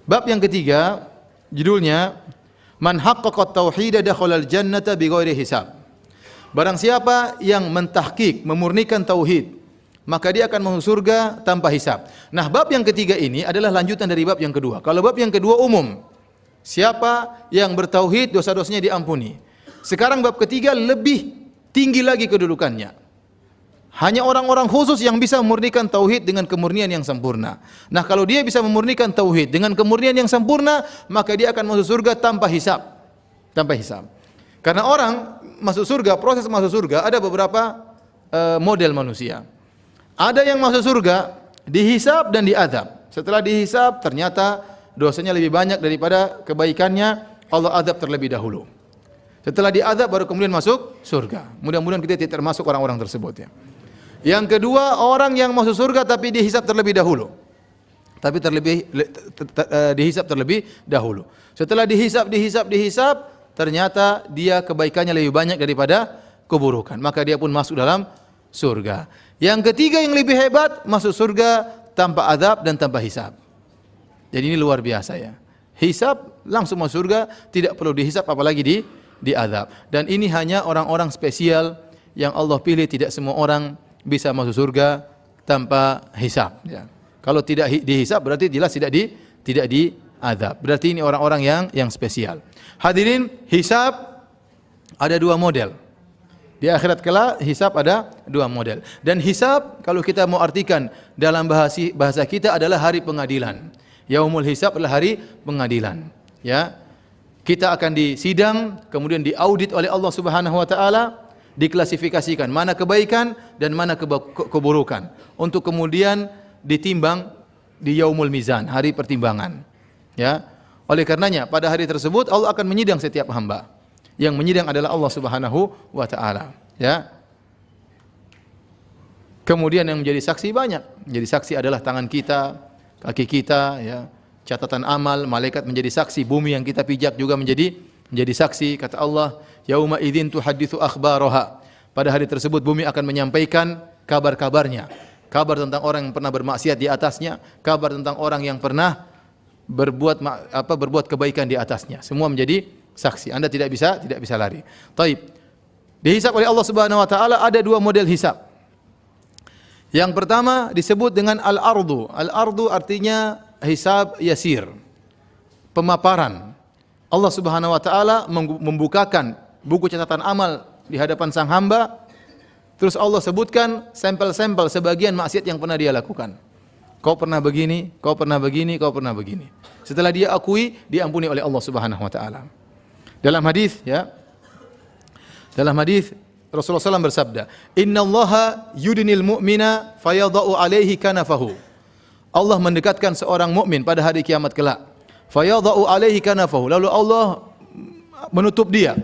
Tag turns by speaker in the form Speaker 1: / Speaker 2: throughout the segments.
Speaker 1: Bab yang ketiga judulnya Man haqqaqa tauhid dakhala al-jannata bighairi hisab. Barang siapa yang mentahqiq, memurnikan tauhid, maka dia akan masuk surga tanpa hisab. Nah, bab yang ketiga ini adalah lanjutan dari bab yang kedua. Kalau bab yang kedua umum, siapa yang bertauhid dosa-dosanya diampuni. Sekarang bab ketiga lebih tinggi lagi kedudukannya. Hanya orang-orang khusus yang bisa memurnikan tauhid dengan kemurnian yang sempurna. Nah, kalau dia bisa memurnikan tauhid dengan kemurnian yang sempurna, maka dia akan masuk surga tanpa hisab. Tanpa hisab. Karena orang masuk surga, proses masuk surga ada beberapa model manusia. Ada yang masuk surga dihisab dan diazab. Setelah dihisab ternyata dosanya lebih banyak daripada kebaikannya, Allah azab terlebih dahulu. Setelah diazab baru kemudian masuk surga. Mudah-mudahan kita tidak termasuk orang-orang tersebut ya. Yang kedua, orang yang masuk surga tapi dihisab terlebih dahulu. Dihisab terlebih dahulu. Setelah dihisab, ternyata dia kebaikannya lebih banyak daripada keburukan. Maka dia pun masuk dalam surga. Yang ketiga yang lebih hebat, masuk surga tanpa azab dan tanpa hisab. Jadi ini luar biasa ya. Hisab langsung masuk surga, tidak perlu dihisab apalagi diazab. Dan ini hanya orang-orang spesial yang Allah pilih, tidak semua orang bisa masuk surga tanpa hisab ya. Kalau tidak dihisab berarti jelas tidak diazab. Berarti ini orang-orang yang spesial. Hadirin, hisab ada dua model. Di akhirat kelak hisab ada dua model. Dan hisab kalau kita mau artikan dalam bahasa kita adalah hari pengadilan. Yaumul hisab adalah hari pengadilan ya. Kita akan disidang, kemudian diaudit oleh Allah Subhanahu wa taala, diklasifikasikan mana kebaikan dan mana keburukan untuk kemudian ditimbang di yaumul mizan, hari pertimbangan ya. Oleh karenanya pada hari tersebut Allah akan menyidang setiap hamba. Yang menyidang adalah Allah Subhanahu wa taala ya. Kemudian yang menjadi saksi banyak. Menjadi saksi adalah tangan kita, kaki kita ya, catatan amal, malaikat menjadi saksi, bumi yang kita pijak juga menjadi saksi. Kata Allah, yauma idzin tuhadditsu akhbaraha. Pada hari tersebut bumi akan menyampaikan kabar-kabarnya. Kabar tentang orang yang pernah bermaksiat di atasnya, kabar tentang orang yang pernah berbuat kebaikan di atasnya. Semua menjadi saksi. Anda tidak bisa lari. Taib. Dihisab oleh Allah Subhanahu wa taala ada dua model hisab. Yang pertama disebut dengan al-ardu. Al-ardu artinya hisab yasir. Pemaparan. Allah Subhanahu wa taala membukakan buku catatan amal di hadapan sang hamba. Terus Allah sebutkan sampel-sampel sebagian maksiat yang pernah dia lakukan. Kau pernah begini, kau pernah begini, kau pernah begini. Setelah dia akui, diampuni oleh Allah Subhanahu wa taala. Dalam hadis ya. Dalam hadis Rasulullah SAW bersabda, "Innallaha yudnil mu'mina fayadha'u 'alaihi kanafahu." Allah mendekatkan seorang mukmin pada hari kiamat kelak. Fayadha'u 'alaihi kanafahu. Lalu Allah menutup dia.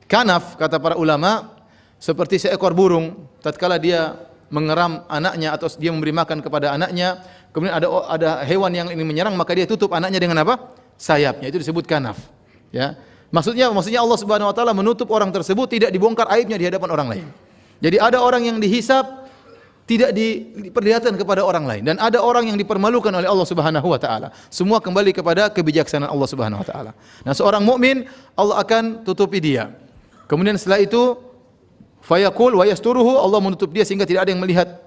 Speaker 1: Kanaf kata para ulama seperti seekor burung tatkala dia mengeram anaknya atau dia memberi makan kepada anaknya, kemudian ada hewan yang ingin menyerang, maka dia tutup anaknya dengan apa? Sayapnya. Itu disebut kanaf. Ya. Maksudnya Allah Subhanahu wa taala menutup orang tersebut, tidak dibongkar aibnya di hadapan orang lain. Jadi ada orang yang dihisab tidak diperlihatkan kepada orang lain, dan ada orang yang dipermalukan oleh Allah Subhanahu wa taala. Semua kembali kepada kebijaksanaan Allah Subhanahu wa taala. Nah, seorang mukmin Allah akan tutupi dia. Kemudian setelah itu fayaqul wa yasturuhu, Allah menutup dia sehingga tidak ada yang melihat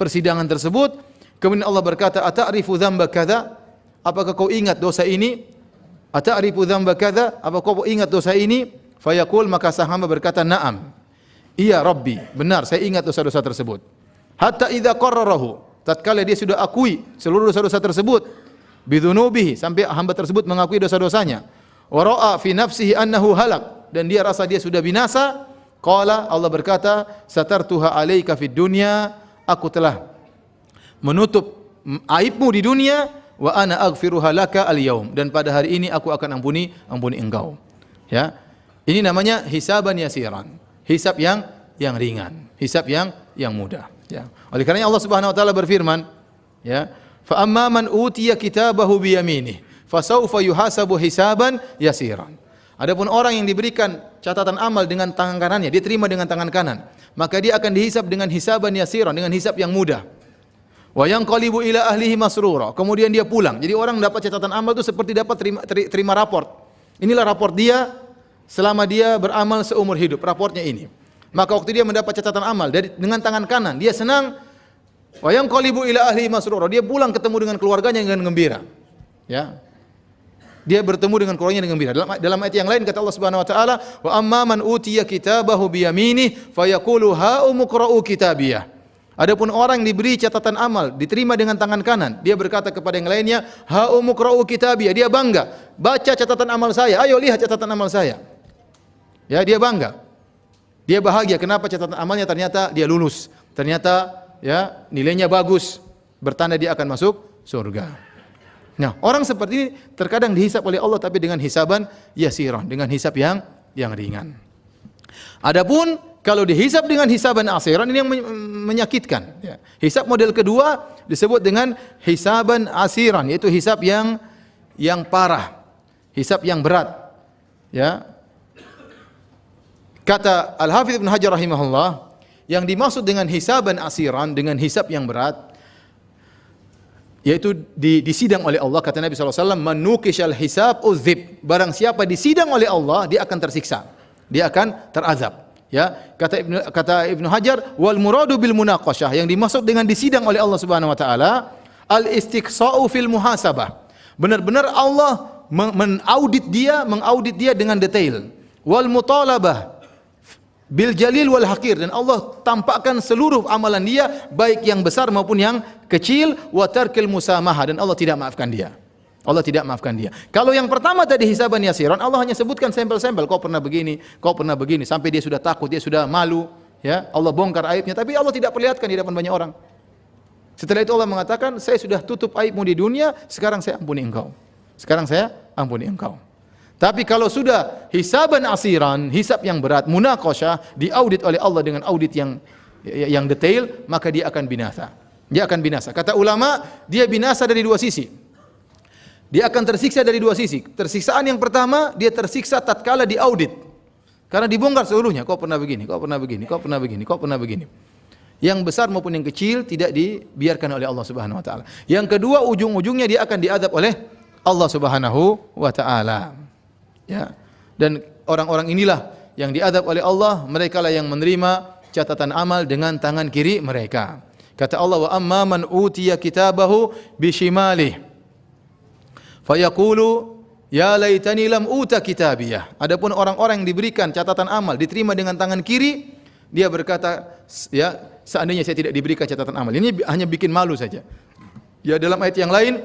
Speaker 1: persidangan tersebut. Kemudian Allah berkata, "Ata'rifu dzamba kadza?" Apakah kau ingat dosa ini? Ata'rifu dzamba kadza? Apakah kau ingat dosa ini? Fayaqul, maka sang hamba berkata, "Na'am." Iya Rabbi, benar saya ingat dosa-dosa tersebut. Hatta idza qarrarahu, tatkala dia sudah akui seluruh dosa-dosa tersebut, bidzunubihi, sampai hamba tersebut mengakui dosa-dosanya. Wa ra'a fi nafsihi annahu halak, dan dia rasa dia sudah binasa. Qala, Allah berkata, "Satartuha 'alaika fid dunya." Aku telah menutup aibmu di dunia. Wa ana aghfiruha laka al-yaum, dan pada hari ini aku akan ampuni engkau. Ya. Ini namanya hisaban yasiran. Hisab yang ringan, hisab yang mudah, ya. Oleh karenanya Allah Subhanahu wa taala berfirman, ya, "Fa amma man utiya kitabahu bi yaminih, fasawfa yuhasabu hisaban yasiran." Adapun orang yang diberikan catatan amal dengan tangan kanannya, dia terima dengan tangan kanan, maka dia akan dihisab dengan hisaban yasiran, dengan hisab yang mudah. Wa yanqalibu ila ahlihi masrura. Kemudian dia pulang. Jadi orang dapat catatan amal itu seperti dapat terima raport. Inilah raport dia selama dia beramal seumur hidup. Raportnya ini. Maka waktu dia mendapat catatan amal dengan tangan kanan, dia senang. Wa yanqalibu ila ahlihi masrura. Dia pulang ketemu dengan keluarganya dengan gembira. Ya. Dia bertemu dengan keluarganya dengan gembira. Dalam ayat yang lain kata Allah Subhanahu wa taala, "Wa amma man utiya kitabahu bi yaminih fayaqulu ha umqra'u kitabiyah." Adapun orang yang diberi catatan amal, diterima dengan tangan kanan, dia berkata kepada yang lainnya, "Ha umqra'u kitabiyah." Dia bangga, baca catatan amal saya. Ayo lihat catatan amal saya. Ya, dia bangga. Dia bahagia kenapa catatan amalnya ternyata dia lulus. Ternyata ya nilainya bagus. Bertanda dia akan masuk surga. Nah, orang seperti ini terkadang dihisab oleh Allah tapi dengan hisaban yasiran, dengan hisab yang ringan. Adapun kalau dihisab dengan hisaban asiran ini yang menyakitkan. Ya. Hisab model kedua disebut dengan hisaban asiran, yaitu hisab yang parah, hisab yang berat. Ya. Kata Al-Hafidz Ibnu Hajar rahimahullah, yang dimaksud dengan hisaban asiran, dengan hisab yang berat, yaitu disidang oleh Allah. Kata Nabi SAW, "Man nukishal hisab uzib." Barang siapa disidang oleh Allah, dia akan tersiksa, dia akan terazab. Ya, kata Ibnu Hajar, wal muradu bil munaqasyah, yang dimaksud dengan disidang oleh Allah Subhanahu wa taala, al istiqsa'u fil muhasabah. Benar-benar Allah mengaudit dia dengan detail. Wal mutalabah bil jalil wal haqir, dan Allah tampakkan seluruh amalan dia baik yang besar maupun yang kecil, wa tarkil musamahah, dan Allah tidak maafkan dia. Allah tidak maafkan dia. Kalau yang pertama tadi hisaban yasiran, Allah hanya sebutkan sampel-sampel, kau pernah begini, sampai dia sudah takut, dia sudah malu, ya. Allah bongkar aibnya, tapi Allah tidak perlihatkan di depan banyak orang. Setelah itu Allah mengatakan, saya sudah tutup aibmu di dunia, sekarang saya ampuni engkau. Tapi kalau sudah hisaban asiran, hisab yang berat, munaqasyah, diaudit oleh Allah dengan audit yang detail, maka dia akan binasa. Kata ulama, dia binasa dari dua sisi. Dia akan tersiksa dari dua sisi. Tersiksaan yang pertama, dia tersiksa tatkala diaudit. Karena dibongkar seluruhnya, kau pernah begini. Yang besar maupun yang kecil tidak dibiarkan oleh Allah Subhanahu wa taala. Yang kedua, ujung-ujungnya dia akan diadab oleh Allah Subhanahu wa taala. Ya. Dan orang-orang inilah yang diadab oleh Allah, merekalah yang menerima catatan amal dengan tangan kiri mereka. Kata Allah, "Wa amma man utiya kitabahu bishimalih fayaqulu ya laitani lam uta kitabiyah." Adapun orang-orang yang diberikan catatan amal diterima dengan tangan kiri, dia berkata, ya seandainya saya tidak diberikan catatan amal. Ini hanya bikin malu saja. Ya, dalam ayat yang lain,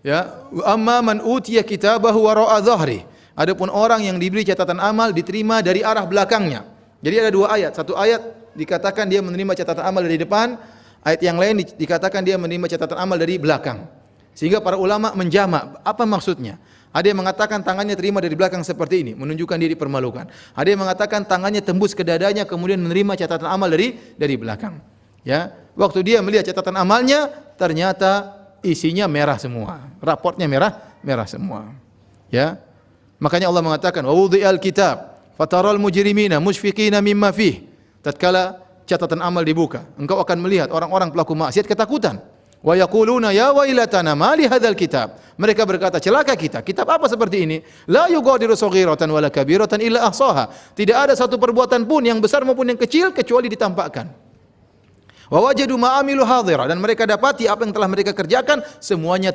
Speaker 1: ya, amma man utiya kitabahu wara'a dhahri. Adapun orang yang diberi catatan amal diterima dari arah belakangnya. Jadi ada dua ayat. Satu ayat dikatakan dia menerima catatan amal dari depan, ayat yang lain dikatakan dia menerima catatan amal dari belakang. Sehingga para ulama menjamak, apa maksudnya? Ada yang mengatakan tangannya terima dari belakang seperti ini, menunjukkan dia dipermalukan. Ada yang mengatakan tangannya tembus ke dadanya kemudian menerima catatan amal dari belakang. Ya, waktu dia melihat catatan amalnya ternyata isinya merah semua. Raportnya merah semua. Ya. Makanya Allah mengatakan, "Wa wudhi'al kitab fataral mujrimina musyfiqina mimma fih." Tatkala catatan amal dibuka, engkau akan melihat orang-orang pelaku maksiat ketakutan. Wa yaquluna ya wailatana ma li hadzal kitab. Mereka berkata, celaka kita. Kitab apa seperti ini? La yughadiru shaghiratan wala kabiratan illa ahsaha. Tidak ada satu perbuatan pun yang besar maupun yang kecil kecuali ditampakkan. Wa wajadu ma amilu hadira, dan mereka dapati apa yang telah mereka kerjakan semuanya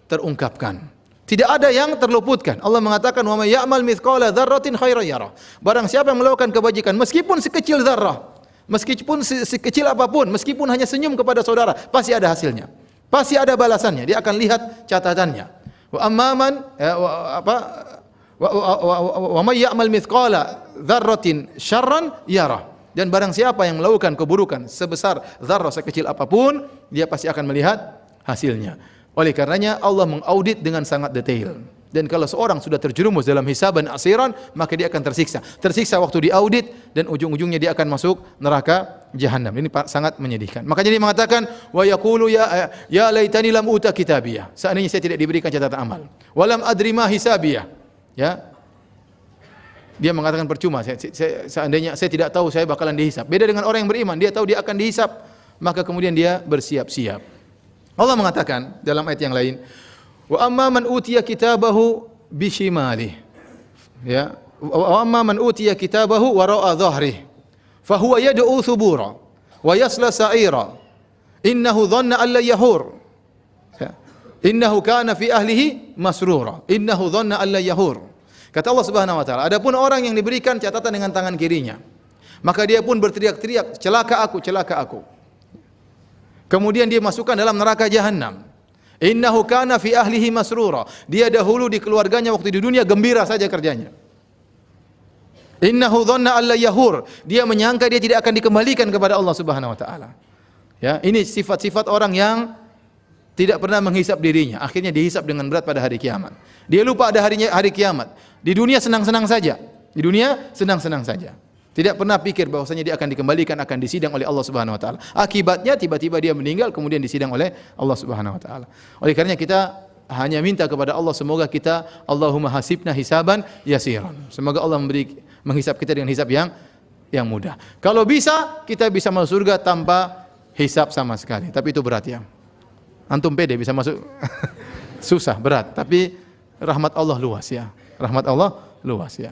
Speaker 1: terungkapkan. Tidak ada yang terluputkan. Allah mengatakan, wa may ya'mal mithqala dzarratin khairan yarah. Barang siapa yang melakukan kebajikan meskipun sekecil zarrah, meskipun sekecil apapun, meskipun hanya senyum kepada saudara, pasti ada hasilnya. Pasti ada balasannya. Dia akan lihat catatannya. Wa amman wa may ya'mal mithqala dzarratin syarran yarah. Dan barang siapa yang melakukan keburukan sebesar zarrah, sekecil apapun, dia pasti akan melihat hasilnya. Oleh karenanya Allah mengaudit dengan sangat detail. Dan kalau seorang sudah terjerumus dalam hisaban asiran, maka dia akan tersiksa. Tersiksa waktu diaudit dan ujung-ujungnya dia akan masuk neraka jahanam. Ini sangat menyedihkan. Makanya dia mengatakan, wa yaqulu ya laitani lam uta kitabiyah. Seandainya saya tidak diberikan catatan amal. Walam adri ma hisabiyah. Ya. Dia mengatakan percuma, seandainya saya tidak tahu saya bakalan dihisab. Beda dengan orang yang beriman, dia tahu dia akan dihisab, maka kemudian dia bersiap-siap. Allah mengatakan dalam ayat yang lain, wa amma man utiya kitabahu bishimali. Ya, wa amma man utiya kitabahu wara'a dhahrihi, fa huwa yad'u thubura wa yasla sa'ira. Innahu dhanna an la yahur. Ya. Innahu kana fi ahlihi masrura. Innahu dhanna an la yahur. Kata Allah Subhanahu wa taala, adapun orang yang diberikan catatan dengan tangan kirinya, maka dia pun berteriak-teriak, celaka aku, celaka aku. Kemudian dia masukkan dalam neraka jahanam. Innahu kana fi ahlihi masrura. Dia dahulu di keluarganya waktu di dunia gembira saja kerjanya. Innahu dhanna alla yahur. Dia menyangka dia tidak akan dikembalikan kepada Allah Subhanahu wa taala. Ya, ini sifat-sifat orang yang tidak pernah menghisap dirinya, akhirnya dihisap dengan berat pada hari kiamat. Dia lupa ada hari kiamat. Di dunia senang-senang saja. Di dunia senang-senang saja. Tidak pernah pikir bahwasanya dia akan dikembalikan, akan disidang oleh Allah Subhanahu wa taala. Akibatnya tiba-tiba dia meninggal kemudian disidang oleh Allah Subhanahu wa taala. Oleh karenanya kita hanya minta kepada Allah semoga kita Allahumma hasibna hisaban yasiran. Semoga Allah menghisap kita dengan hisap yang mudah. Kalau bisa kita bisa masuk surga tanpa hisap sama sekali. Tapi itu berat ya. Antum pede bisa masuk susah, berat. Tapi rahmat Allah luas ya. Rahmat Allah luas ya.